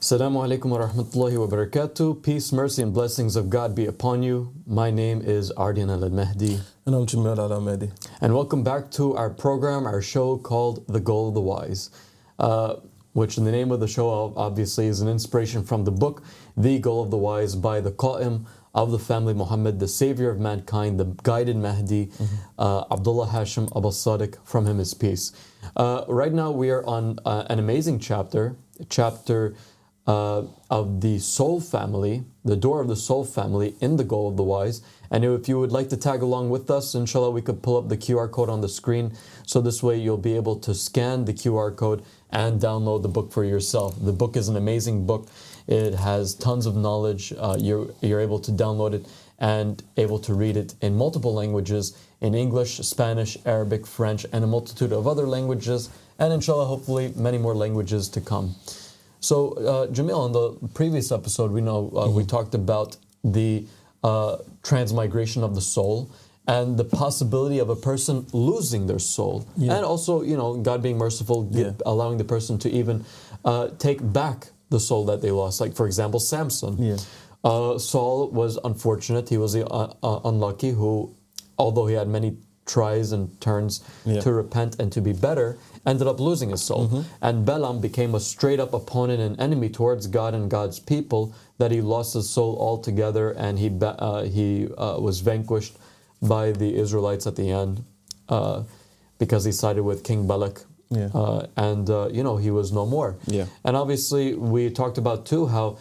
Assalamu alaikum wa rahmatullahi wa barakatuh. Peace, mercy, and blessings of God be upon you. My name is Ardian al-Mahdi. And I'm Jamil al-Ahmadi. And welcome back to our program, our show called The Goal of the Wise, which in the name of the show obviously is an inspiration from the book, The Goal of the Wise by the Qaim of the family Muhammad, the savior of mankind, the guided Mahdi, Abdullah Hashim Abbas Sadiq, from him is peace. Right now we are on an amazing chapter of the soul family, the door of the soul family in the Goal of the Wise. And if you would like to tag along with us, inshallah, we could pull up the QR code on the screen. So this way you'll be able to scan the QR code and download the book for yourself. The book is an amazing book. It has tons of knowledge. You're able to download it and able to read it in multiple languages, in English, Spanish, Arabic, French, and a multitude of other languages. And inshallah, hopefully many more languages to come. So, Jamil, on the previous episode, we talked about the transmigration of the soul and the possibility of a person losing their soul. Yeah. And also, God being merciful, allowing the person to even take back the soul that they lost. Like, for example, Samson. Yeah. Saul was unfortunate. He was unlucky who, although he had many tries and turns to repent and to be better, ended up losing his soul. And Balaam became a straight up opponent and enemy towards God and God's people, that he lost his soul altogether, and he was vanquished by the Israelites at the end because he sided with King Balak. And he was no more. And obviously we talked about too how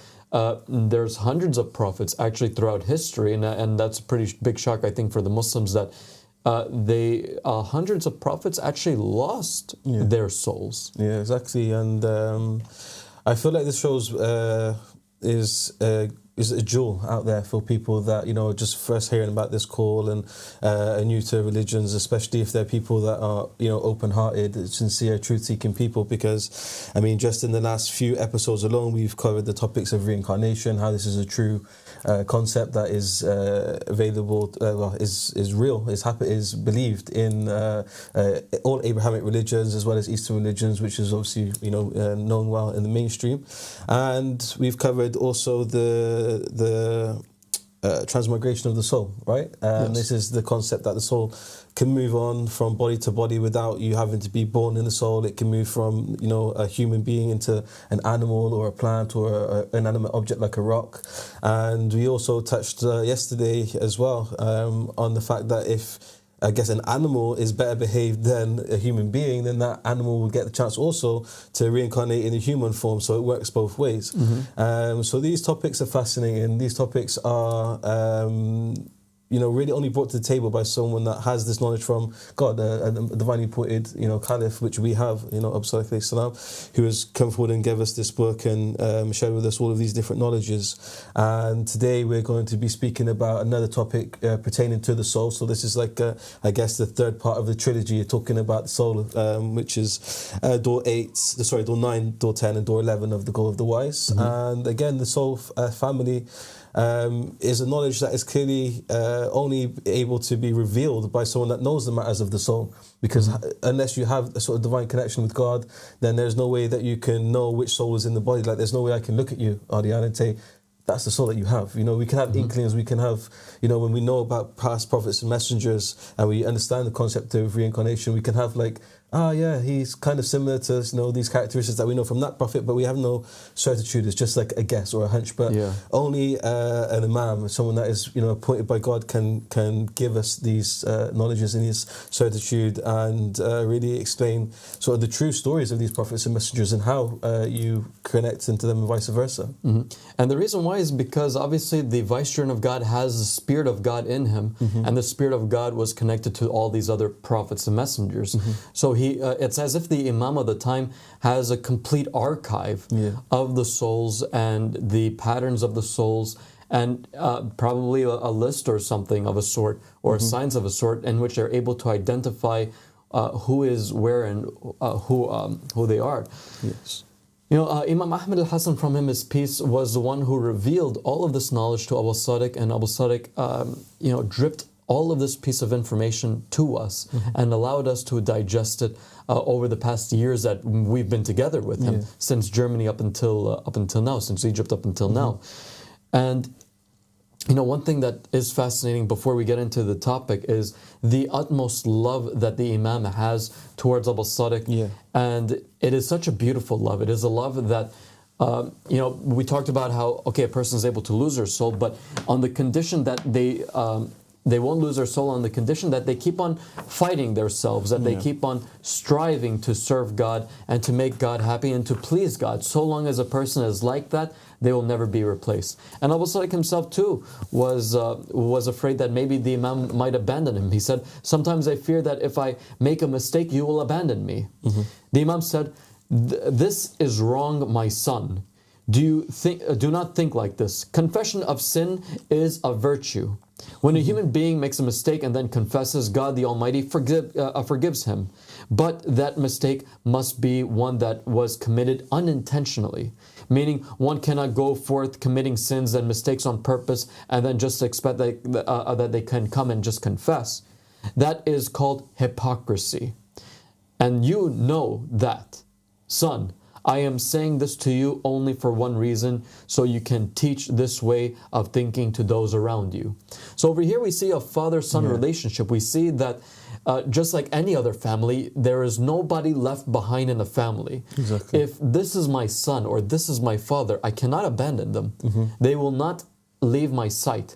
there's hundreds of prophets actually throughout history, and that's a pretty big shock, I think, for the Muslims, that hundreds of prophets actually lost their souls. Yeah, exactly. And I feel like this shows is a jewel out there for people that, just first hearing about this call and are new to religions, especially if they're people that are, open-hearted, sincere, truth-seeking people. Because, just in the last few episodes alone, we've covered the topics of reincarnation, how this is a true concept that is available, is real, is believed in all Abrahamic religions as well as Eastern religions, which is obviously known well in the mainstream. And we've covered also the transmigration of the soul, right? This is the concept that the soul can move on from body to body without you having to be born in the soul. It can move from, a human being into an animal or a plant or an inanimate object like a rock. And we also touched yesterday as well on the fact that if, I guess, an animal is better behaved than a human being, then that animal will get the chance also to reincarnate in a human form. So it works both ways. So these topics are fascinating. These topics are, really only brought to the table by someone that has this knowledge from God, a divinely appointed, Caliph, which we have, Absalom, who has come forward and gave us this book and shared with us all of these different knowledges. And today we're going to be speaking about another topic pertaining to the soul. So this is like, I guess, the third part of the trilogy. You're talking about the soul, which is door 9, door 10, and door 11 of the Goal of the Wise. And again, the soul family is a knowledge that is clearly only able to be revealed by someone that knows the matters of the soul. Because unless you have a sort of divine connection with God, then there's no way that you can know which soul is in the body. Like, there's no way I can look at you, Ardian, and say, that's the soul that you have. We can have inklings, we can have, when we know about past prophets and messengers and we understand the concept of reincarnation, we can have like, he's kind of similar to, these characteristics that we know from that prophet, but we have no certitude. It's just like a guess or a hunch. But only an Imam, someone that is, appointed by God, can give us these knowledges and his certitude and really explain sort of the true stories of these prophets and messengers and how you connect into them and vice versa. And the reason why is because obviously the vicegerent of God has the Spirit of God in him, and the Spirit of God was connected to all these other prophets and messengers. So it's as if the Imam of the time has a complete archive of the souls and the patterns of the souls, and probably a list or something of a sort, or signs of a sort, in which they're able to identify who is where and who they are. Yes. Imam Ahmed al-Hassan, from him is peace, was the one who revealed all of this knowledge to Abu Sadiq, and Abu Sadiq, dripped all of this piece of information to us and allowed us to digest it over the past years that we've been together with him, since Germany up until now, since Egypt up until now. And you know, one thing that is fascinating before we get into the topic is the utmost love that the Imam has towards Abu Sadiq. And it is such a beautiful love. It is a love that, you know, we talked about how, okay, a person is able to lose their soul, but on the condition that they won't lose their soul, on the condition that they keep on fighting themselves, that they keep on striving to serve God and to make God happy and to please God. So long as a person is like that, they will never be replaced. And Abu Sadiq himself too was afraid that maybe the Imam might abandon him. He said, sometimes I fear that if I make a mistake, you will abandon me. The Imam said, this is wrong, my son. Do not think like this. Confession of sin is a virtue. When a human being makes a mistake and then confesses, God the Almighty forgives him. But that mistake must be one that was committed unintentionally. Meaning one cannot go forth committing sins and mistakes on purpose and then just expect that they can come and just confess. That is called hypocrisy. And you know that, son. I am saying this to you only for one reason, so you can teach this way of thinking to those around you. So over here we see a father-son relationship. We see that just like any other family, there is nobody left behind in a family. Exactly. If this is my son or this is my father, I cannot abandon them. They will not leave my sight.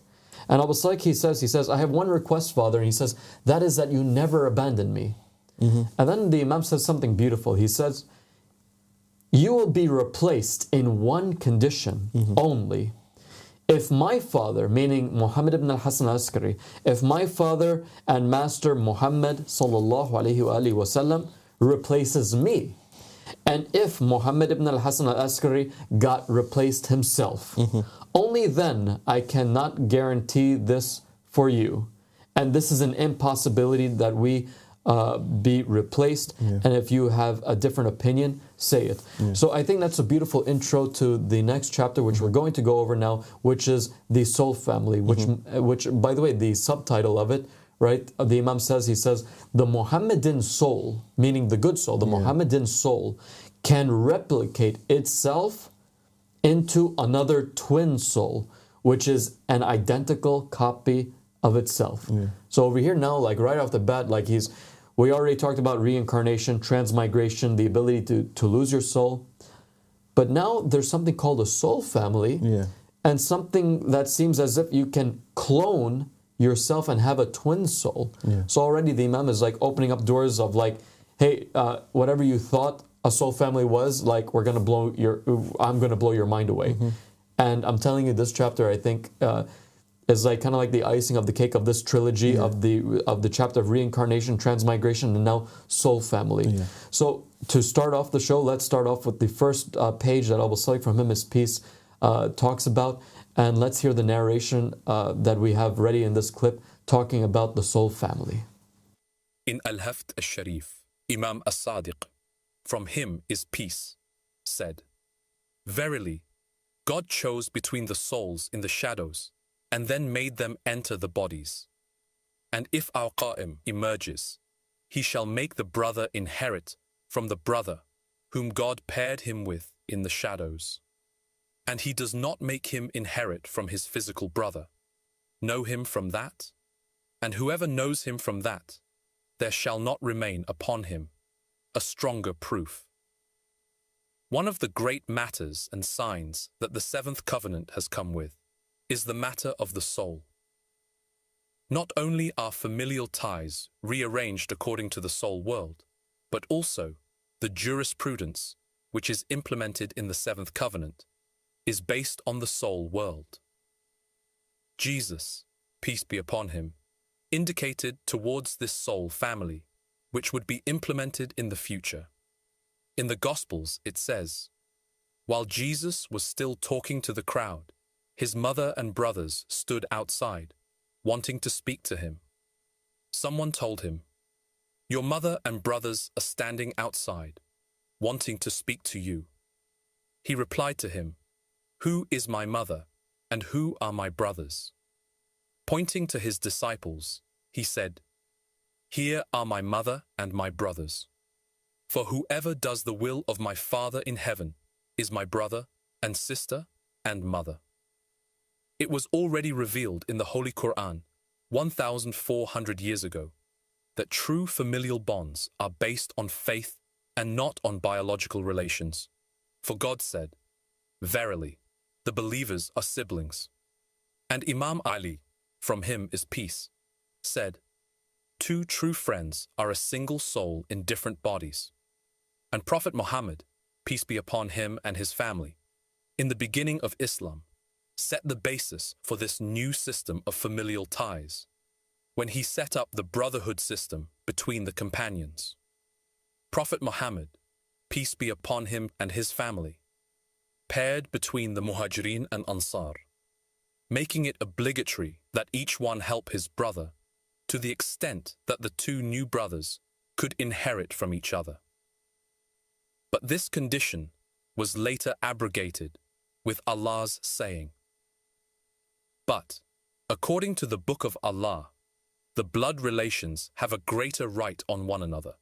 And Abu Sadiq, he says, I have one request, father, and he says, that is that you never abandon me. And then the Imam says something beautiful. He says, you will be replaced in one condition only. If my father, meaning Muhammad ibn al-Hassan al-Askari, if my father and master Muhammad sallallahu alayhi wa sallam replaces me, and if Muhammad ibn al-Hassan al-Askari got replaced himself, only then I cannot guarantee this for you. And this is an impossibility that we be replaced. And if you have a different opinion, say it. So I think that's a beautiful intro to the next chapter, which we're going to go over now, which is the soul family, which by the way, the subtitle of it, right, the Imam says, he says, the Muhammadan soul, meaning the good soul, the Muhammadan soul can replicate itself into another twin soul, which is an identical copy of itself. So over here now, like right off the bat, like we already talked about reincarnation, transmigration, the ability to lose your soul. But now there's something called a soul family, and something that seems as if you can clone yourself and have a twin soul. So already the Imam is like opening up doors of like, hey, whatever you thought a soul family was, like I'm gonna blow your mind away. And I'm telling you, this chapter, I think, is like kind of like the icing of the cake of this trilogy of the chapter of reincarnation, transmigration, and now soul family. So to start off the show, let's start off with the first page that Abu Sadiq, from him is peace, talks about, and let's hear the narration that we have ready in this clip talking about the soul family. In Al-Haft al-Sharif, Imam as-Sadiq, from him is peace, said, verily, God chose between the souls in the shadows and then made them enter the bodies. And if our Qaim emerges, he shall make the brother inherit from the brother whom God paired him with in the shadows. And he does not make him inherit from his physical brother. Know him from that, and whoever knows him from that, there shall not remain upon him a stronger proof. One of the great matters and signs that the seventh covenant has come with is the matter of the soul. Not only are familial ties rearranged according to the soul world, but also the jurisprudence, which is implemented in the seventh covenant, is based on the soul world. Jesus, peace be upon him, indicated towards this soul family, which would be implemented in the future. In the Gospels it says, while Jesus was still talking to the crowd, his mother and brothers stood outside, wanting to speak to him. Someone told him, your mother and brothers are standing outside, wanting to speak to you. He replied to him, who is my mother, and who are my brothers? Pointing to his disciples, he said, "Here are my mother and my brothers. For whoever does the will of my Father in heaven is my brother and sister and mother." It was already revealed in the Holy Quran 1,400 years ago that true familial bonds are based on faith and not on biological relations. For God said, "Verily, the believers are siblings." And Imam Ali, from him is peace, said, "Two true friends are a single soul in different bodies." And Prophet Muhammad, peace be upon him and his family, in the beginning of Islam, set the basis for this new system of familial ties, when he set up the brotherhood system between the companions. Prophet Muhammad, peace be upon him and his family, paired between the Muhajirin and Ansar, making it obligatory that each one help his brother to the extent that the two new brothers could inherit from each other. But this condition was later abrogated with Allah's saying, "But, according to the Book of Allah, the blood relations have a greater right on one another,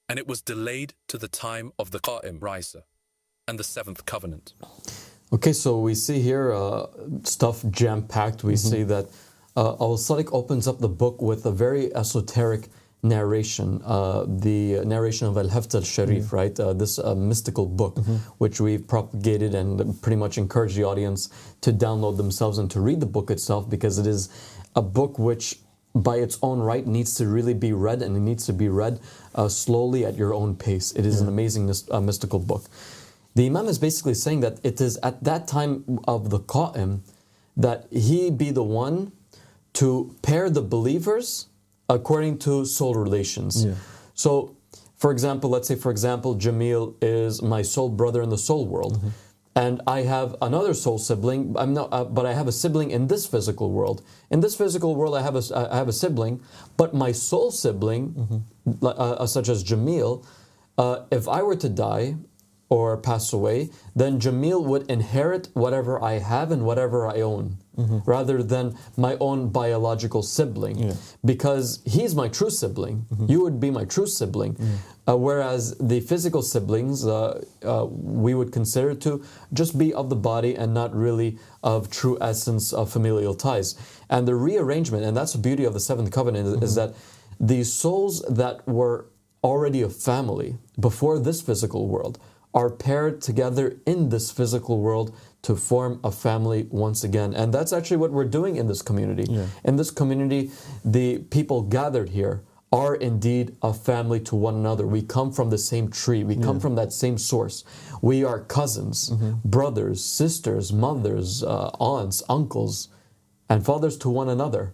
and it was delayed to the time of the Qaim riser and the seventh covenant." Okay, so we see here stuff jam-packed. We see that Al-Sadiq opens up the book with a very esoteric narration, the narration of Al-Haft al-Sharif, right? This mystical book, which we've propagated and pretty much encouraged the audience to download themselves and to read the book itself, because it is a book which by its own right needs to really be read, and it needs to be read slowly at your own pace. It is an amazing mystical book. The Imam is basically saying that it is at that time of the Qaim that he be the one to pair the believers according to soul relations. So, for example, let's say, for example, Jamil is my soul brother in the soul world, and I have another soul sibling. But I have a sibling in this physical world. In this physical world, I have a sibling, but my soul sibling, such as Jamil, if I were to die or pass away, then Jamil would inherit whatever I have and whatever I own, rather than my own biological sibling, because he's my true sibling. You would be my true sibling, whereas the physical siblings we would consider to just be of the body and not really of true essence of familial ties. And the rearrangement, and that's the beauty of the seventh covenant, is that the souls that were already a family before this physical world are paired together in this physical world to form a family once again. And that's actually what we're doing in this community. In this community, the people gathered here are indeed a family to one another. We come from the same tree. We come from that same source. We are cousins, brothers, sisters, mothers, aunts, uncles, and fathers to one another.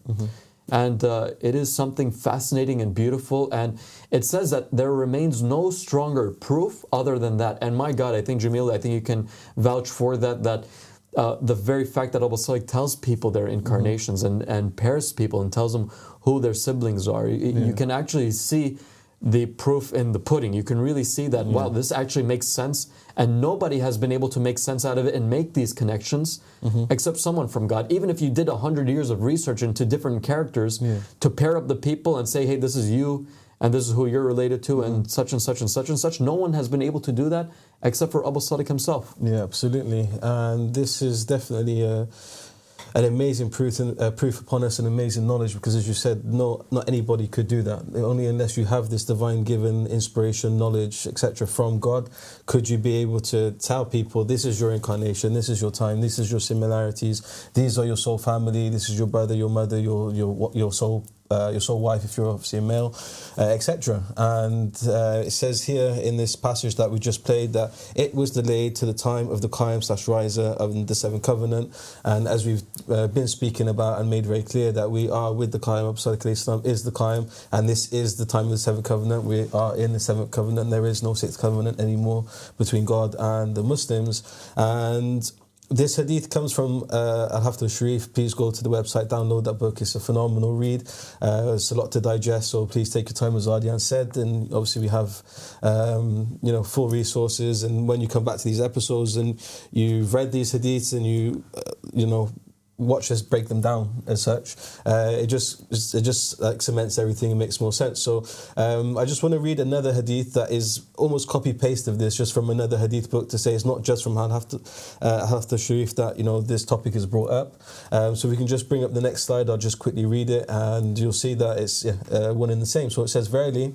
And it is something fascinating and beautiful. And it says that there remains no stronger proof other than that. And my God, I think, Jamil, I think you can vouch for that, that the very fact that Abu Salik tells people their incarnations and pairs people and tells them who their siblings are, you can actually see the proof in the pudding. You can really see that, wow, this actually makes sense. And nobody has been able to make sense out of it and make these connections except someone from God. Even if you did 100 years of research into different characters to pair up the people and say, hey, this is you and this is who you're related to and such and such and such and such. No one has been able to do that except for Abu Sadiq himself. Yeah, absolutely. And this is definitely an amazing proof upon us, and amazing knowledge, because as you said, not anybody could do that. Only unless you have this divine given inspiration, knowledge, etc. from God, could you be able to tell people, this is your incarnation, this is your time, this is your similarities, these are your soul family, this is your brother, your mother, your soul wife if you're obviously a male, etc. And it says here in this passage that we just played that it was delayed to the time of the Qaim/riser of the seventh covenant. And as we've been speaking about and made very clear, that we are with the Qaim. Abu Sadiq Islam is the Qaim, and this is the time of the seventh covenant. We are in the seventh covenant. There is no sixth covenant anymore between God and the Muslims. And this hadith comes from Al-Haft al-Sharif. Please go to the website, download that book. It's a phenomenal read. It's a lot to digest, so please take your time, as Adian said. And obviously we have full resources. And when you come back to these episodes and you've read these hadiths and you watch us break them down as such. It just like cements everything and makes more sense. So I just want to read another hadith that is almost copy paste of this, just from another hadith book, to say it's not just from Al-Hafta Sharif that this topic is brought up. So we can just bring up the next slide. I'll just quickly read it, and you'll see that it's one and the same. So it says, verily,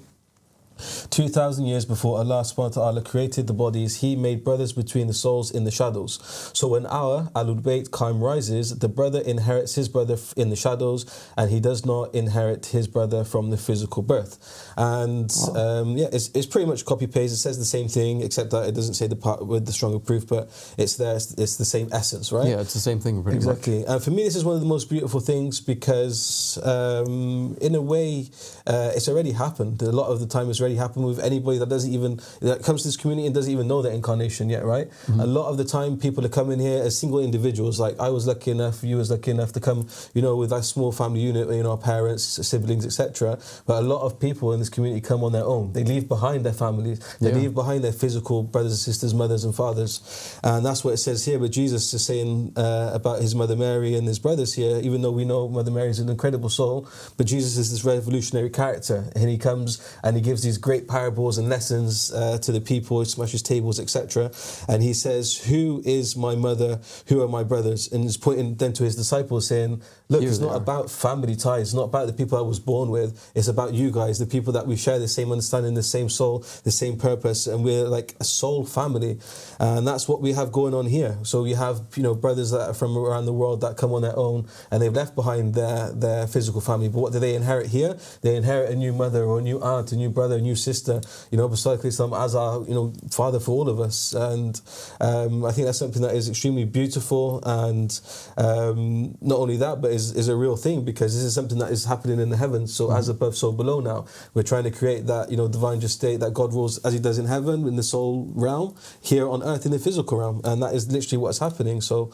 2,000 years before Allah subhanahu wa ta'ala created the bodies, He made brothers between the souls in the shadows. So when our Ahlul Bayt Qaim rises, the brother inherits his brother in the shadows, and he does not inherit his brother from the physical birth. And it's pretty much copy paste. It says the same thing, except that it doesn't say the part with the stronger proof, but it's there. It's the same essence, right? Yeah, it's the same thing pretty much. Exactly. And for me, this is one of the most beautiful things, because in a way, it's already happened. A lot of the time, it's already happened with anybody that comes to this community and doesn't even know the incarnation yet, right? A lot of the time, people are coming here as single individuals. Like I was lucky enough, you was lucky enough to come, with a small family unit, our parents, siblings, etc. But a lot of people in this community come on their own. They leave behind their families. They leave behind their physical brothers and sisters, mothers and fathers. And that's what it says here. But Jesus is saying about his mother Mary and his brothers here, even though we know Mother Mary is an incredible soul, but Jesus is this revolutionary character, and he comes and he gives these great parables and lessons to the people. He smashes tables, etc. And he says, who is my mother? Who are my brothers? And he's pointing then to his disciples, saying, look, it's not about family ties. It's not about the people I was born with. It's about you guys, the people that we share the same understanding, the same soul, the same purpose, and we're like a soul family. And that's what we have going on here. So we have, brothers that are from around the world that come on their own, and they've left behind their physical family. But what do they inherit here? They inherit a new mother or a new aunt, a new brother, a new sister, Prophet Islam as our, father for all of us. And I think that's something that is extremely beautiful, and not only that, but is a real thing, because this is something that is happening in the heavens. So as above, so below now. We're trying to create that, divine just state that God rules as he does in heaven, in the soul realm, here on earth in the physical realm. And that is literally what's happening. So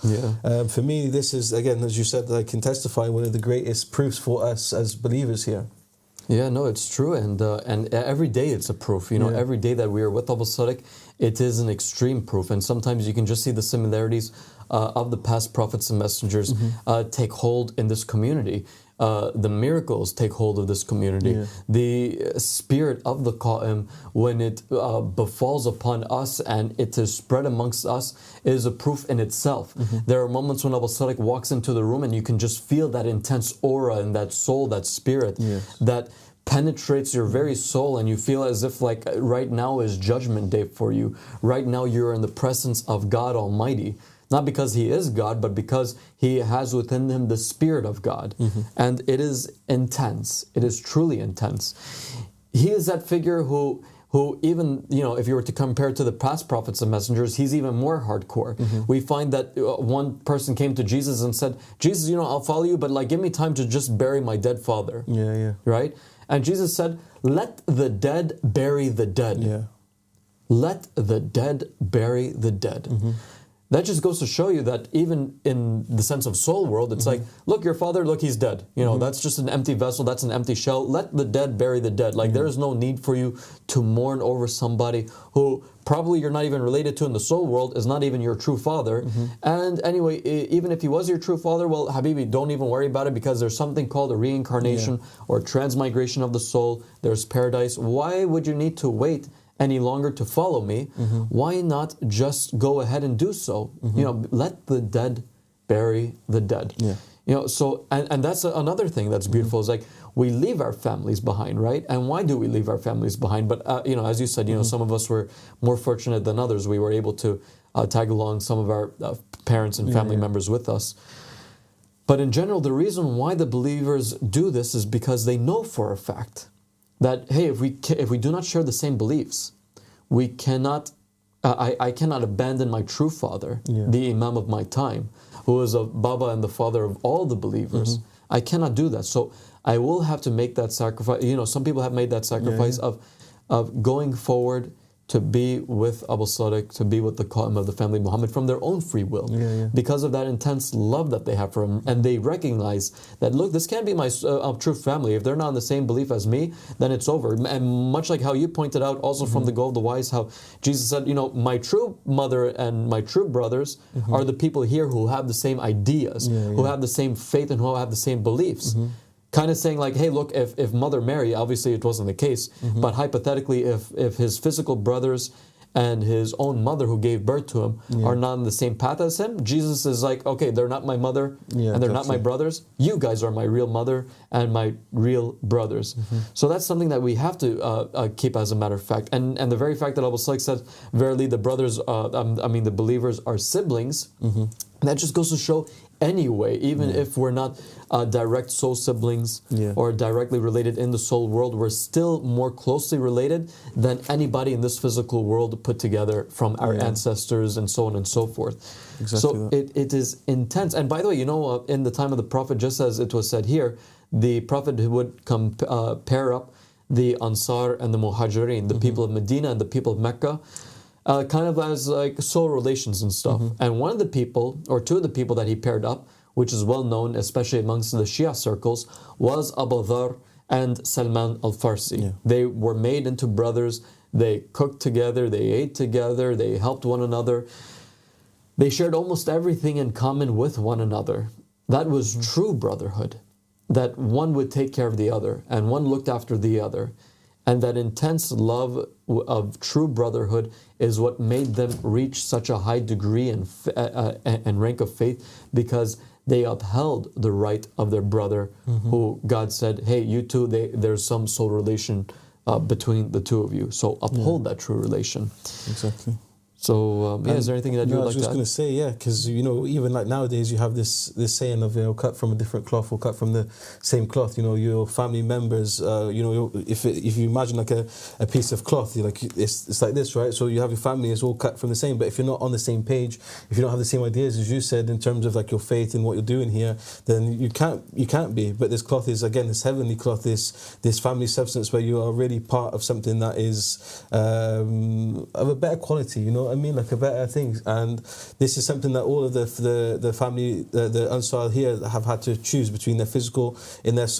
for me, this is, again, as you said, I can testify, one of the greatest proofs for us as believers here. Yeah, no, it's true, and every day it's a proof. Every day that we are with Abu Sadiq, it is an extreme proof, and sometimes you can just see the similarities of the past prophets and messengers take hold in this community. The miracles take hold of this community. The spirit of the Qaim, when it befalls upon us and it is spread amongst us, is a proof in itself. There are moments when Abu Sadiq walks into the room and you can just feel that intense aura and that soul, that spirit that penetrates your very soul, and you feel as if like right now is judgment day for you. Right now you're in the presence of God Almighty. Not because he is God, but because he has within him the spirit of God. And it is intense. It is truly intense. He is that figure who even, if you were to compare to the past prophets and messengers, he's even more hardcore. We find that one person came to Jesus and said, Jesus, I'll follow you, but give me time to just bury my dead father. Right? And Jesus said, let the dead bury the dead. Let the dead bury the dead. That just goes to show you that even in the sense of soul world, it's like, look, your father, look, he's dead. That's just an empty vessel. That's an empty shell. Let the dead bury the dead. There is no need for you to mourn over somebody who probably you're not even related to in the soul world, is not even your true father. And anyway, even if he was your true father, well, Habibi, don't even worry about it, because there's something called a reincarnation or transmigration of the soul. There's paradise. Why would you need to wait any longer to follow me? Why not just go ahead and do so? Let the dead bury the dead. So and that's another thing that's beautiful, is like we leave our families behind, right? And why do we leave our families behind? But as you said, some of us were more fortunate than others. We were able to tag along some of our parents and family members with us. But in general, the reason why the believers do this is because they know for a fact that, hey, if we do not share the same beliefs, we cannot. I cannot abandon my true father, the Imam of my time, who is a Baba and the father of all the believers. I cannot do that. So I will have to make that sacrifice. Some people have made that sacrifice of going forward to be with Abu Sadiq, to be with the Qaim of the family of Muhammad from their own free will. Because of that intense love that they have for him. And they recognize that, look, this can't be my true family. If they're not in the same belief as me, then it's over. And much like how you pointed out also from the Goal of the Wise, how Jesus said, you know, my true mother and my true brothers are the people here who have the same ideas, who have the same faith and who have the same beliefs. Kind of saying like, hey, look, if Mother Mary, obviously it wasn't the case, but hypothetically, if his physical brothers and his own mother who gave birth to him are not on the same path as him, Jesus is like, okay, they're not my mother and they're not my brothers. You guys are my real mother and my real brothers. So that's something that we have to keep as a matter of fact. And the very fact that Abu Sadiq said, verily the brothers, the believers are siblings, that just goes to show anyway, even if we're not direct soul siblings or directly related in the soul world, we're still more closely related than anybody in this physical world put together from our ancestors and so on and so forth. So it is intense. And by the way, you know, in the time of the Prophet, just as it was said here, the Prophet would pair up the Ansar and the Muhajirin, the people of Medina and the people of Mecca, kind of as like soul relations and stuff. And one of the people, or two of the people that he paired up, which is well known, especially amongst the Shia circles, was Abu Dhar and Salman al-Farsi. They were made into brothers. They cooked together, they ate together, they helped one another. They shared almost everything in common with one another. That was true brotherhood, that one would take care of the other and one looked after the other. And that intense love of true brotherhood is what made them reach such a high degree and rank of faith, because they upheld the right of their brother, who God said, hey, you two, there's some soul relation between the two of you. So uphold that true relation. Exactly. So, is there anything that you would like to add? I was just going to say, because, you know, even like nowadays you have this saying of, you know, cut from a different cloth or cut from the same cloth. You know, your family members, you know, if you imagine like a piece of cloth, like it's like this, right? So you have your family, it's all cut from the same, but if you're not on the same page, if you don't have the same ideas, as you said, in terms of like your faith and what you're doing here, then you can't be. But this cloth is, again, this heavenly cloth, this family substance where you are really part of something that is of a better quality, you know what I mean, like a better thing. And this is something that all of the family, the Ansar here, have had to choose between their physical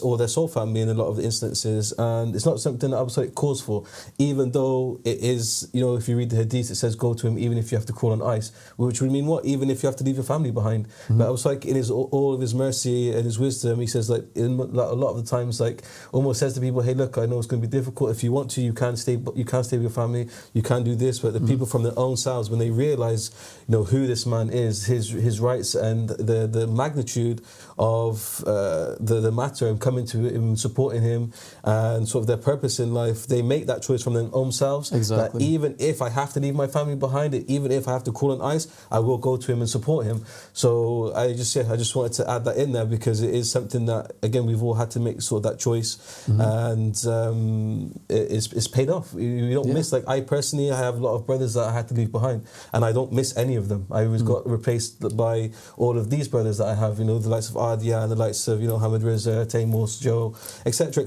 or their soul family in a lot of the instances. And it's not something that Abu Sadiq calls for, even though it is, you know, if you read the hadith, it says go to him even if you have to crawl on ice, which would mean what? Even if you have to leave your family behind. But Abu Sadiq, in all of his mercy and his wisdom, he says, like, a lot of the times, like, almost says to people, hey, look, I know it's going to be difficult. If you want to, you can stay with your family, you can do this. But the people from their own selves, when they realize, you know, who this man is, his rights and the magnitude of the matter, and coming to him, supporting him, and sort of their purpose in life, they make that choice from their own selves. Exactly. That even if I have to leave my family behind, even if I have to crawl on ice, I will go to him and support him. So I just wanted to add that in there, because it is something that, again, we've all had to make sort of that choice, and it's paid off. You don't miss, like, I personally, I have a lot of brothers that I had to leave behind, and I don't miss any of them. I was got replaced by all of these brothers that I have, you know, the likes of Adia and the likes of, you know, Ahmed Reza, Taimos, Joe, etc.,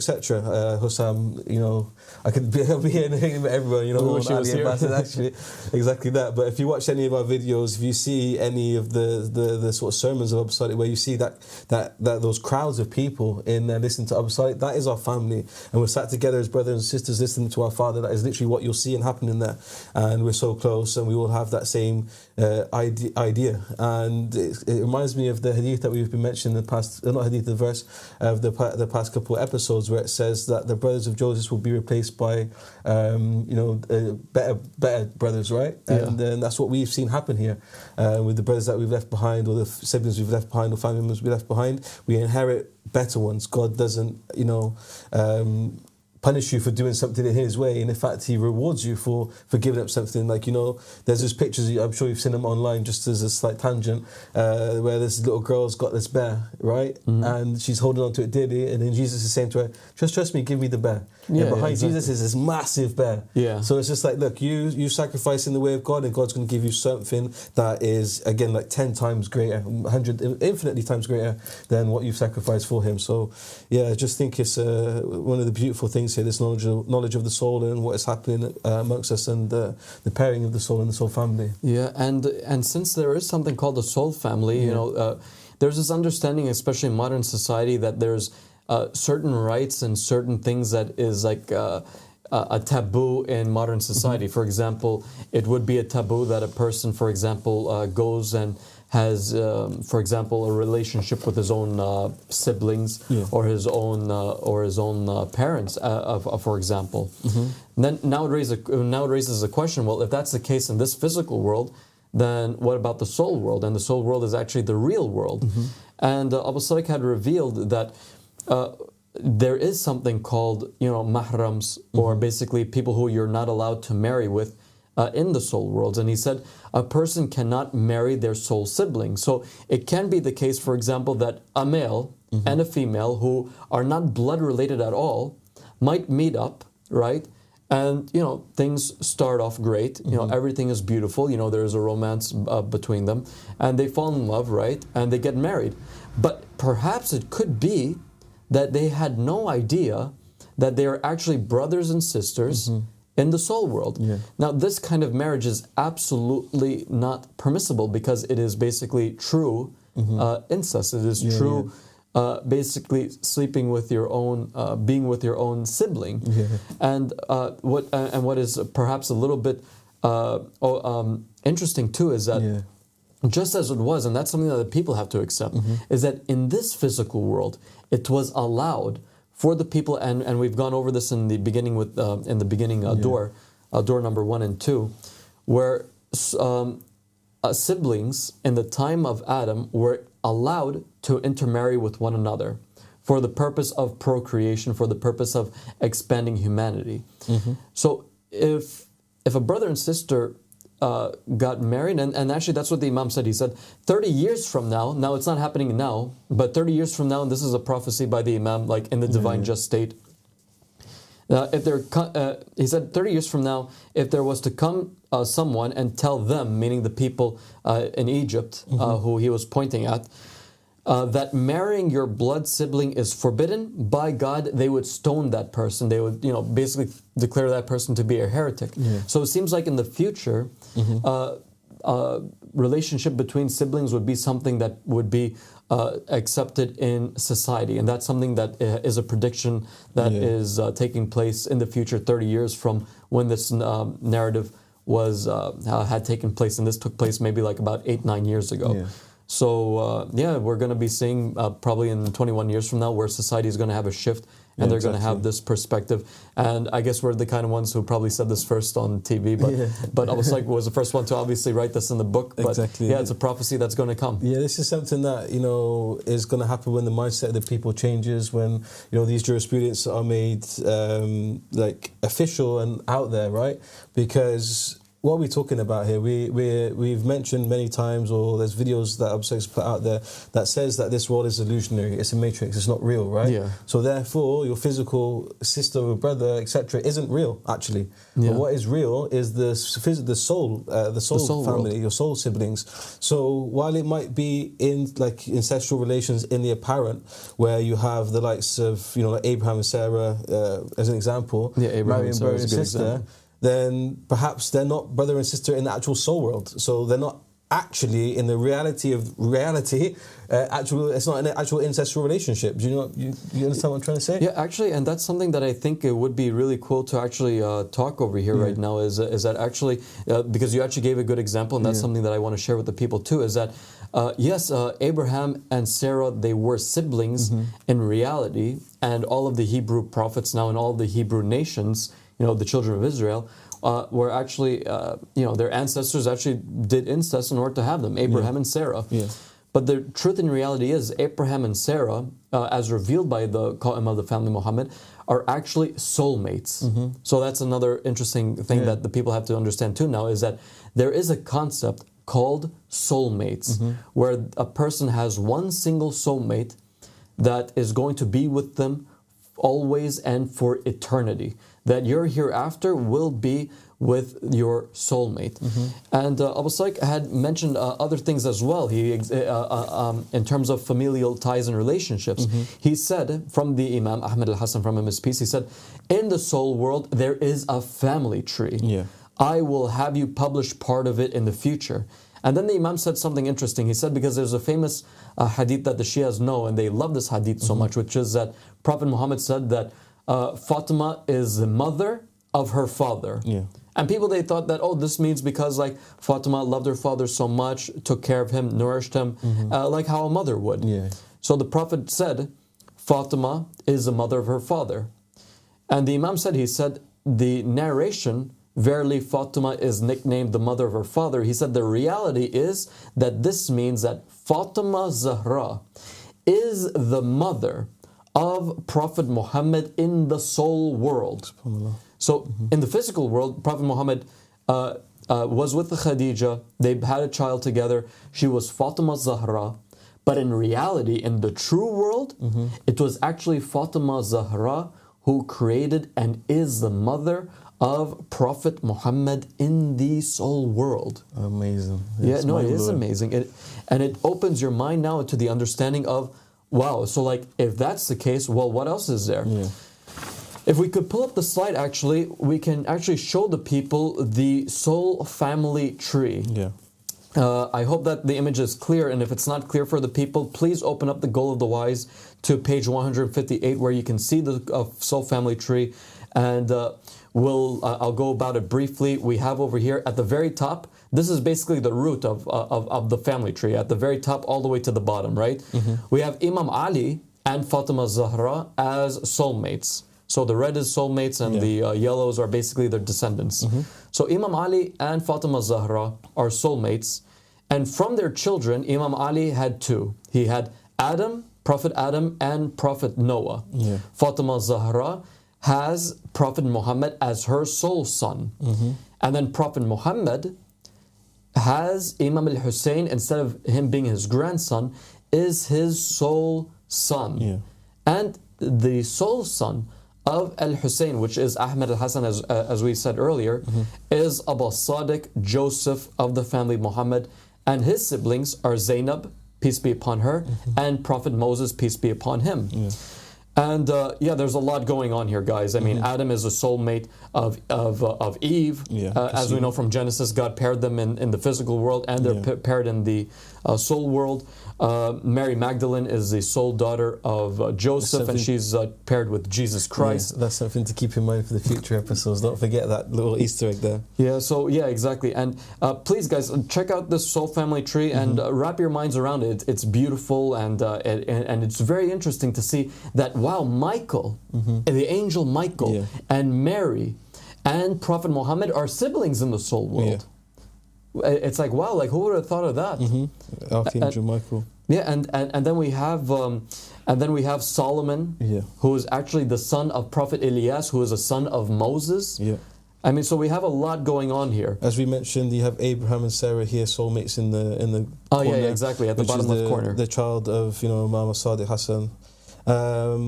Hassan, you know, I could be here naming everyone, you know, actually, exactly that. But if you watch any of our videos, if you see any of the sort of sermons of Abu Sadiq, where you see that those crowds of people in there listening to Abu Sadiq, that is our family, and we're sat together as brothers and sisters listening to our father. That is literally what you'll see and happen in there, and we're so close, and we all have that same idea. And it reminds me of the hadith that we've been mentioning in the past, not hadith, the verse of the past couple of episodes, where it says that the brothers of Joseph will be replaced by better brothers, right? And that's what we've seen happen here with the brothers that we've left behind, or the siblings we've left behind, or family members we left behind. We inherit better ones. God doesn't, you know, punish you for doing something in his way, and in fact he rewards you for giving up something. Like, you know, there's those pictures, I'm sure you've seen them online, just as a slight tangent, where this little girl's got this bear, right? And she's holding on to it dearly, and then Jesus is saying to her, just trust me, give me the bear. And behind Jesus is this massive bear. So it's just like, look, you sacrifice in the way of God, and God's going to give you something that is, again, like 10 times greater, 100, infinitely times greater than what you've sacrificed for him. So yeah, I just think it's one of the beautiful things things here, this knowledge of the soul and what is happening amongst us, and the pairing of the soul and the soul family. Yeah, and since there is something called the soul family, you know, there's this understanding, especially in modern society, that there's certain rights and certain things that is like a taboo in modern society. For example, it would be a taboo that a person, for example, goes and has, for example, a relationship with his own siblings or his own parents, for example. Then now it raises a question. Well, if that's the case in this physical world, then what about the soul world? And the soul world is actually the real world. And Abu Sadiq had revealed that there is something called, you know, mahrams, or basically people who you're not allowed to marry with in the soul worlds. And he said a person cannot marry their soul sibling. So it can be the case, for example, that a male and a female who are not blood related at all might meet up, right? And, you know, things start off great. You know, everything is beautiful. You know, there's a romance between them. And they fall in love, right? And they get married. But perhaps it could be that they had no idea that they are actually brothers and sisters in the soul world. Now, this kind of marriage is absolutely not permissible because it is basically true incest. It is true basically sleeping with your own, being with your own sibling. And what is perhaps a little bit interesting too is that just as it was, and that's something that the people have to accept, is that in this physical world, it was allowed for the people, and we've gone over this in the beginning with door number 1 and 2, where siblings in the time of Adam were allowed to intermarry with one another for the purpose of procreation, for the purpose of expanding humanity. So if a brother and sister got married, and actually that's what the Imam said. He said 30 years from now it's not happening now, but 30 years from now, and this is a prophecy by the Imam, like in the divine just state, he said 30 years from now, if there was to come someone and tell them, meaning the people in Egypt who he was pointing at, that marrying your blood sibling is forbidden, by God, they would stone that person. They would, you know, basically declare that person to be a heretic. So it seems like in the future, relationship between siblings would be something that would be accepted in society. And that's something that is a prediction that is taking place in the future, 30 years from when this narrative was had taken place. And this took place maybe like about 8-9 years ago. So, we're going to be seeing probably in 21 years from now where society is going to have a shift, and they're going to have this perspective. And I guess we're the kind of ones who probably said this first on TV, but Abu Sadiq was the first one to obviously write this in the book. But it's a prophecy that's going to come. This is something that, you know, is going to happen when the mindset of the people changes, when, you know, these jurisprudence are made like official and out there, right? Because what are we talking about here? We've mentioned many times, or there's videos that Abu Sadiq's put out there that says that this world is illusionary, it's a matrix, it's not real, right? So therefore, your physical sister or brother, etc., isn't real, actually. But what is real is the soul family, world. Your soul siblings. So while it might be in like ancestral relations in the apparent, where you have the likes of, you know, like Abraham and Sarah as an example, Abraham and Sarah is a good example, then perhaps they're not brother and sister in the actual soul world. So they're not actually in the reality of reality. It's not an actual ancestral relationship. Do you know? You understand what I'm trying to say? Yeah, actually, and that's something that I think it would be really cool to actually talk over here right now. Is that actually because you actually gave a good example, and that's something that I want to share with the people too. Is that yes, Abraham and Sarah, they were siblings in reality, and all of the Hebrew prophets now and all of the Hebrew nations, you know, the children of Israel, were actually, you know, their ancestors actually did incest in order to have them, Abraham and Sarah. But the truth in reality is Abraham and Sarah, as revealed by the Qaim of the family Muhammad, are actually soulmates. So that's another interesting thing that the people have to understand too now, is that there is a concept called soulmates, where a person has one single soulmate that is going to be with them always and for eternity. That your hereafter will be with your soulmate. And Abu Saik had mentioned other things as well. He, in terms of familial ties and relationships, he said, from the Imam, Ahmed al-Hassan, from him his peace, he said, in the soul world, there is a family tree. Yeah. I will have you publish part of it in the future. And then the Imam said something interesting. He said, because there's a famous hadith that the Shias know, and they love this hadith so much, which is that Prophet Muhammad said that Fatima is the mother of her father. Yeah. And people, they thought that, oh, this means because like Fatima loved her father so much, took care of him, nourished him, like how a mother would. Yeah. So the Prophet said, Fatima is the mother of her father. And the Imam said, he said, the narration, verily Fatima is nicknamed the mother of her father. He said the reality is that this means that Fatima Zahra is the mother of Prophet Muhammad in the soul world. So in the physical world, Prophet Muhammad was with Khadija. They had a child together. She was Fatima Zahra. But in reality, in the true world, it was actually Fatima Zahra who created and is the mother of Prophet Muhammad in the soul world. Amazing. Yeah, no, it is amazing. And it opens your mind now to the understanding of, wow, so like if that's the case, well, what else is there? Yeah. If we could pull up the slide, actually, we can actually show the people the soul family tree. Yeah. I hope that the image is clear, and if it's not clear for the people, please open up the Goal of the Wise to page 158, where you can see the soul family tree. And I'll go about it briefly. We have over here at the very top, this is basically the root of the family tree, at the very top all the way to the bottom, right? We have Imam Ali and Fatima Zahra as soulmates. So the red is soulmates and the yellows are basically their descendants. So Imam Ali and Fatima Zahra are soulmates. And from their children, Imam Ali had two. He had Adam, Prophet Adam, and Prophet Noah. Fatima Zahra has Prophet Muhammad as her soul son. And then Prophet Muhammad has Imam al-Hussein, instead of him being his grandson, is his soul son. And the soul son of al-Hussein, which is Ahmed al-Hassan, as we said earlier, is Abu Sadiq, Joseph of the family Muhammad. And his siblings are Zainab, peace be upon her, and Prophet Moses, peace be upon him. And there's a lot going on here, guys. I mean, Adam is a soulmate of Eve. As we know from Genesis, God paired them in the physical world, and they're paired in the soul world. Mary Magdalene is the soul daughter of Joseph, and she's paired with Jesus Christ. That's something to keep in mind for the future episodes. Don't forget that little Easter egg there. Exactly. And please, guys, check out this soul family tree and wrap your minds around it. It's beautiful, and it's very interesting to see that, wow, Michael, the angel Michael, and Mary, and Prophet Muhammad are siblings in the soul world. It's like, wow, like who would have thought of that? Archangel Michael. And then we have Solomon, who is actually the son of Prophet Elias, who is a son of Moses. I mean, so we have a lot going on here. As we mentioned, you have Abraham and Sarah here, soulmates in the corner, exactly, at the bottom left corner. The child of Imam Sadiq Hassan.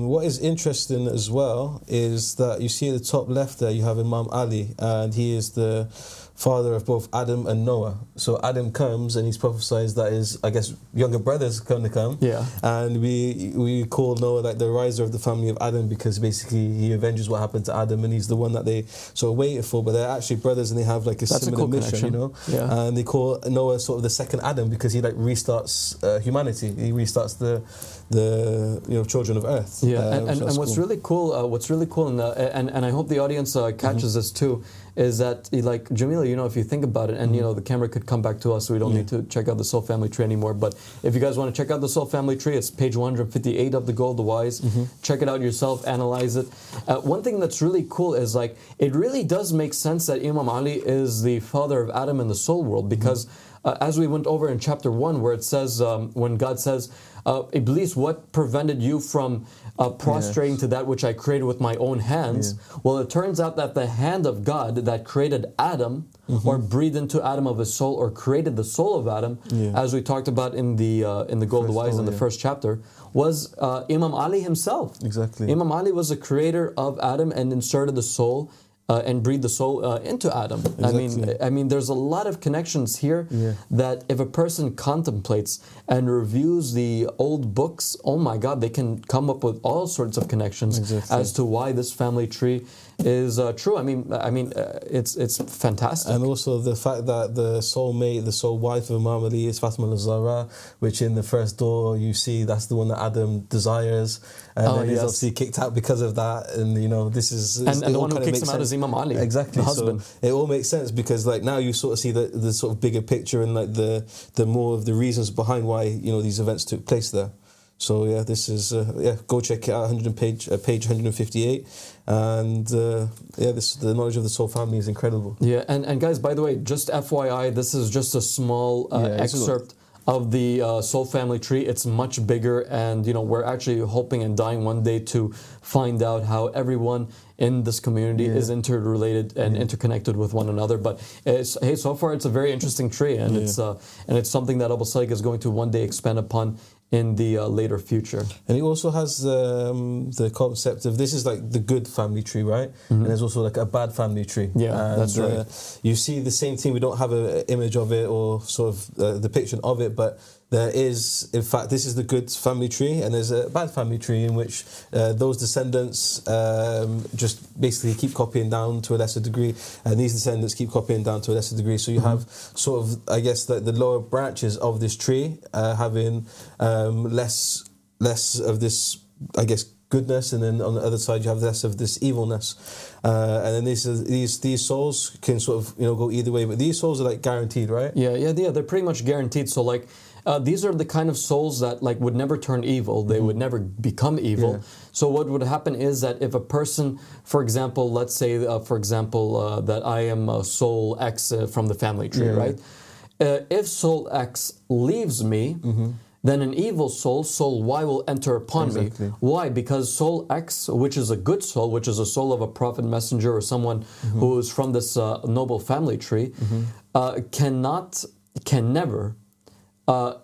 What is interesting as well is that you see at the top left there, you have Imam Ali, and he is the father of both Adam and Noah. So Adam comes and he's prophesied that his, I guess, younger brother's going to come. And we call Noah like the riser of the family of Adam, because basically he avenges what happened to Adam, and he's the one that they sort of waited for. But they're actually brothers, and they have like a similar mission, And they call Noah sort of the second Adam, because he like restarts humanity. He restarts the children of Earth. And what's really cool, and I hope the audience catches this too, is that, like, Jamila, if you think about it, and the camera could come back to us, so we don't need to check out the soul family tree anymore. But if you guys want to check out the soul family tree, it's page 158 of the Goal of the Wise. Check it out yourself, analyze it. One thing that's really cool is, like, it really does make sense that Imam Ali is the father of Adam in the soul world, because as we went over in chapter 1, where it says, when God says, Iblis, what prevented you from prostrating to that which I created with my own hands? Well, it turns out that the hand of God that created Adam, or breathed into Adam of his soul, or created the soul of Adam, as we talked about in the Goal of the Wise in the first chapter, was Imam Ali himself. Exactly. Imam Ali was the creator of Adam and inserted the soul and breathe the soul into Adam. Exactly. I mean, there's a lot of connections here that if a person contemplates and reviews the old books, oh my God, they can come up with all sorts of connections as to why this family tree is true. I mean, it's fantastic. And also the fact that the soulmate, the soul wife of Imam Ali is Fatima al-Zahra, which in the first door you see that's the one that Adam desires, and then he's obviously kicked out because of that. And you know, this is and the one who kicks him out is Imam Ali, exactly, the husband. So it all makes sense because like now you sort of see the sort of bigger picture and like the more of the reasons behind why these events took place there. So yeah, this is go check it out. Page 158, and the knowledge of the soul family is incredible. Yeah, and guys, by the way, just FYI, this is just a small excerpt of the soul family tree. It's much bigger, and we're actually hoping and dying one day to find out how everyone in this community is interrelated and interconnected with one another. But so far it's a very interesting tree, and it's something that Abu Sadiq is going to one day expand upon in the later future. And he also has the concept of this is like the good family tree, right? And there's also like a bad family tree. Yeah, that's right. You see the same thing. We don't have an image of it or sort of depiction of it, but there is, in fact, this is the good family tree, and there's a bad family tree in which those descendants just basically keep copying down to a lesser degree, and these descendants keep copying down to a lesser degree. So you have sort of, I guess, the lower branches of this tree having less of this, I guess, goodness, and then on the other side you have less of this evilness, and then these souls can sort of go either way, but these souls are like guaranteed, right? Yeah, they're pretty much guaranteed. So like these are the kind of souls that like would never turn evil. They would never become evil. So what would happen is that if a person, for example, let's say that I am soul X from the family tree, right? If soul X leaves me, then an evil soul Y, will enter upon me. Why? Because soul X, which is a good soul, which is a soul of a prophet, messenger, or someone who is from this noble family tree, can never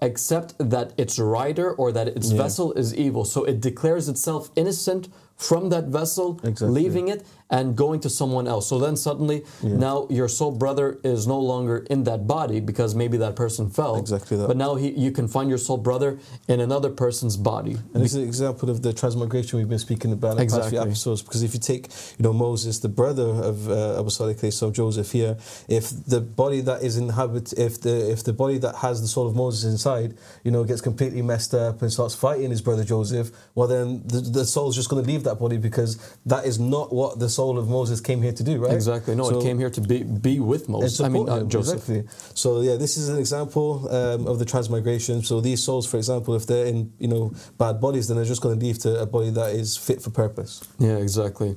accept that its rider or that its vessel is evil. So it declares itself innocent from that vessel, leaving it and going to someone else. So then suddenly, now your soul brother is no longer in that body because maybe that person fell. Exactly that. But now you can find your soul brother in another person's body. And this is an example of the transmigration we've been speaking about in the past few episodes. Because if you take, Moses, the brother of Abu Sadiq, so Joseph here, if the body that is if the body that has the soul of Moses inside, gets completely messed up and starts fighting his brother Joseph, well then the soul's just going to leave that body because that is not what the soul of Moses came here to do, right? Exactly. No, it came here to be with Moses. Joseph. Exactly. So yeah, this is an example of the transmigration. So these souls, for example, if they're in bad bodies, then they're just going to leave to a body that is fit for purpose. Yeah, exactly.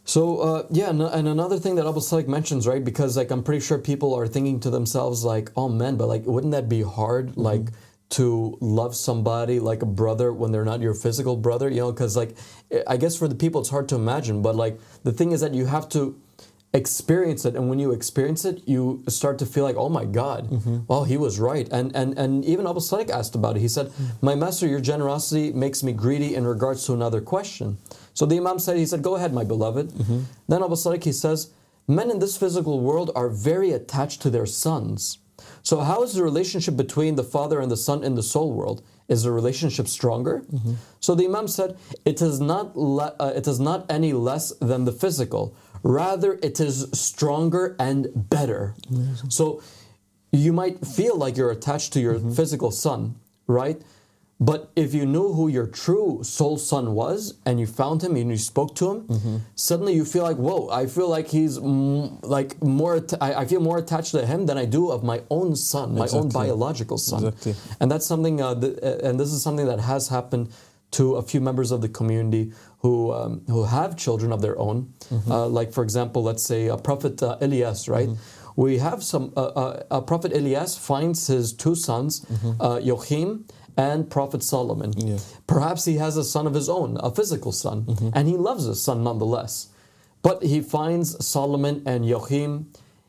So and another thing that Abu Sadiq mentions, right? Because like I'm pretty sure people are thinking to themselves like, oh man, but like wouldn't that be hard? Like to love somebody like a brother when they're not your physical brother, because like I guess for the people it's hard to imagine, but like the thing is that you have to experience it, and when you experience it you start to feel like, oh my God, well, he was right. And even Abu Sadiq asked about it. He said, my master, your generosity makes me greedy in regards to another question. So the Imam said, go ahead, my beloved. Then Abu Sadiq, he says, men in this physical world are very attached to their sons. So how is the relationship between the father and the son in the soul world? Is the relationship stronger? So the Imam said, it is not any less than the physical. Rather, it is stronger and better. So you might feel like you're attached to your physical son, right? But if you knew who your true soul son was, and you found him and you spoke to him, suddenly you feel like, whoa, I feel like he's I feel more attached to him than I do of my own son, my own biological son. And that's something, and this is something that has happened to a few members of the community who have children of their own. Like for example, let's say Prophet Ilyas, right? We have Prophet Ilyas finds his two sons, Qaim and Prophet Solomon. Perhaps he has a son of his own, a physical son, and he loves his son nonetheless. But he finds Solomon and Qaim.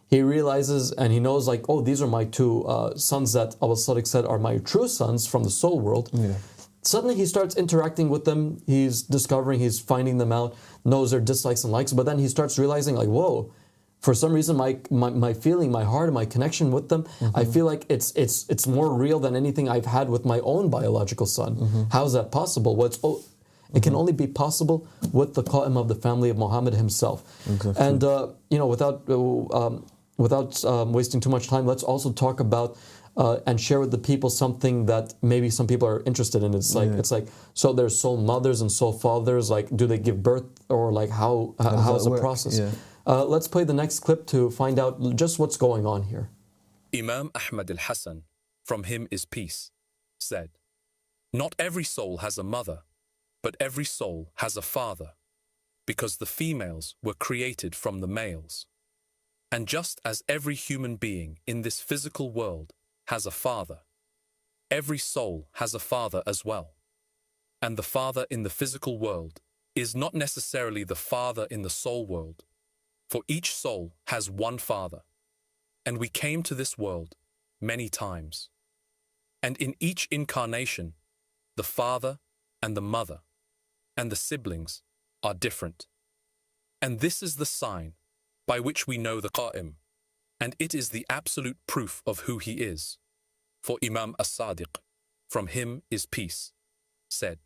He realizes and he knows these are my two sons that Abu Sadiq said are my true sons from the soul world. suddenly he starts interacting with them. He's finding them out, knows their dislikes and likes. But then he starts realizing, like, whoa, for some reason, my feeling, my heart, my connection with them, I feel like it's more real than anything I've had with my own biological son. How is that possible? It can only be possible with the Qaim of the family of Muhammad himself. Exactly. And without wasting too much time, let's also talk about and share with the people something that maybe some people are interested in. It's like so there's soul mothers and soul fathers. Like, do they give birth, or like how is the process? Yeah. Let's play the next clip to find out just what's going on here. Imam Ahmed al-Hassan, from him is peace, said, "Not every soul has a mother, but every soul has a father, because the females were created from the males. And just as every human being in this physical world has a father, every soul has a father as well. And the father in the physical world is not necessarily the father in the soul world, for each soul has one father, and we came to this world many times. And in each incarnation, the father and the mother and the siblings are different. And this is the sign by which we know the Qaim, and it is the absolute proof of who he is. For Imam as-Sadiq, from him is peace, said,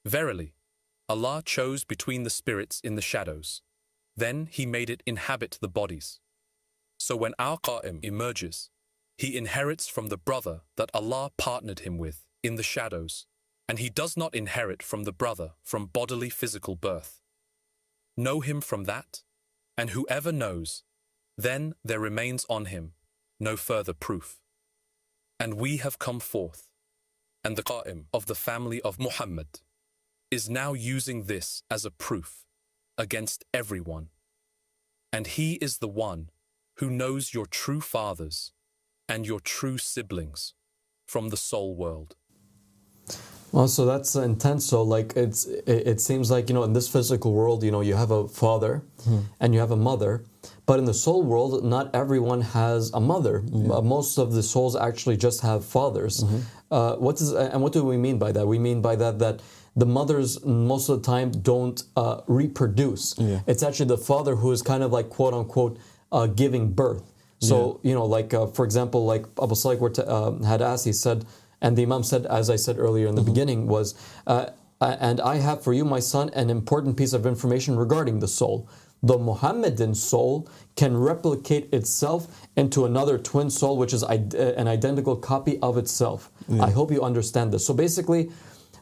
Verily, Allah chose between the spirits in the shadows. Then he made it inhabit the bodies. So when our Qaim emerges, he inherits from the brother that Allah partnered him with in the shadows, and he does not inherit from the brother from bodily physical birth. Know him from that, and whoever knows, then there remains on him no further proof. And we have come forth, and the Qaim of the family of Muhammad is now using this as a proof against everyone. And he is the one who knows your true fathers and your true siblings from the soul world. Well, so that's intense. So like it seems like, in this physical world, you have a father and you have a mother, but in the soul world, not everyone has a mother. Most of the souls actually just have fathers. What do we mean by that? We mean by that the mothers most of the time don't reproduce. It's actually the father who is kind of like, quote unquote, giving birth. So, for example, like Abu Salih had asked, he said, and the Imam said, as I said earlier in the beginning, was, and I have for you, my son, an important piece of information regarding the soul. The Muhammadan soul can replicate itself into another twin soul, which is an identical copy of itself. I hope you understand this. So basically,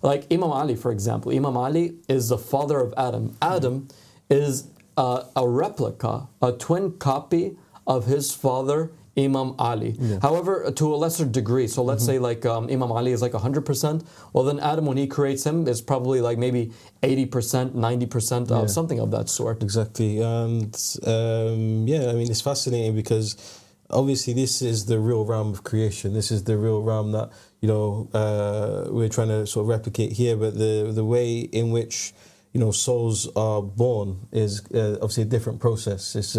like Imam Ali, for example, Imam Ali is the father of Adam. Adam is a replica, a twin copy of his father, Imam Ali. However, to a lesser degree. So let's say like Imam Ali is like 100%. Well, then Adam, when he creates him, is probably like maybe 80%, 90% of something of that sort. Exactly. And it's fascinating because obviously this is the real realm of creation. This is the real realm that, we're trying to sort of replicate here. But the way in which souls are born is obviously a different process. It's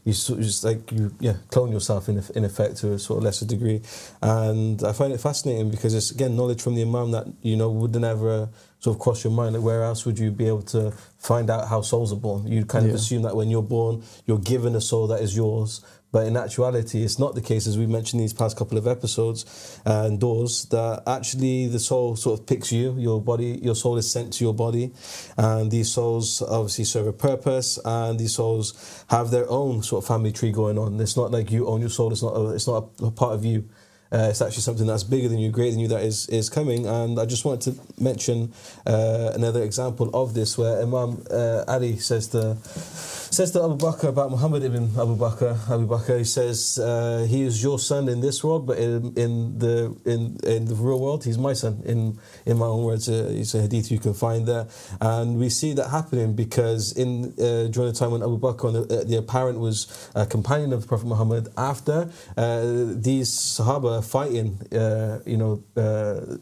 you clone yourself in effect to a sort of lesser degree, and I find it fascinating because it's again knowledge from the Imam that wouldn't ever sort of cross your mind. Like, where else would you be able to find out how souls are born? You kind of assume that when you're born, you're given a soul that is yours. But in actuality, it's not the case, as we mentioned these past couple of episodes and doors, that actually the soul sort of picks you, your body, your soul is sent to your body. And these souls obviously serve a purpose, and these souls have their own sort of family tree going on. It's not like you own your soul, it's not a part of you. It's actually something that's bigger than you, greater than you, that is coming. And I just wanted to mention another example of this, where Imam Ali says to Abu Bakr about Muhammad ibn Abu Bakr, he says, he is your son in this world, but in the real world, he's my son. In my own words, it's a hadith you can find there. And we see that happening because during the time when Abu Bakr, the apparent, was a companion of the Prophet Muhammad, after these Sahaba fighting,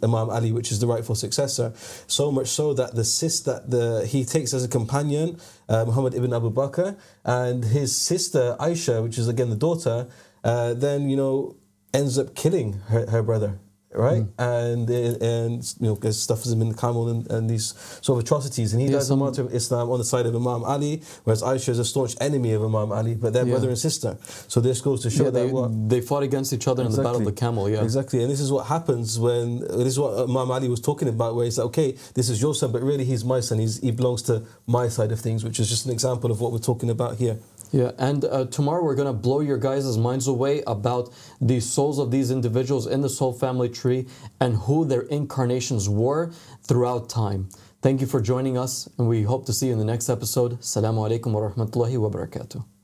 Imam Ali, which is the rightful successor, so much so that the sister that he takes as a companion, Muhammad ibn Abu Bakr, and his sister Aisha, which is again the daughter, then ends up killing her brother. right? And you know, there's stuff as him in the camel and these sort of atrocities. And he dies a martyr of Islam on the side of Imam Ali, whereas Aisha is a staunch enemy of Imam Ali, but they're brother and sister. So this goes to show that they fought against each other in the Battle of the Camel. Yeah, exactly. And this is what happens when this is what Imam Ali was talking about, where he's like, okay, this is your son, but really he's my son. He belongs to my side of things, which is just an example of what we're talking about here. Yeah, and tomorrow we're going to blow your guys' minds away about the souls of these individuals in the soul family tree and who their incarnations were throughout time. Thank you for joining us, and we hope to see you in the next episode. Assalamu alaikum wa rahmatullahi wa barakatuh.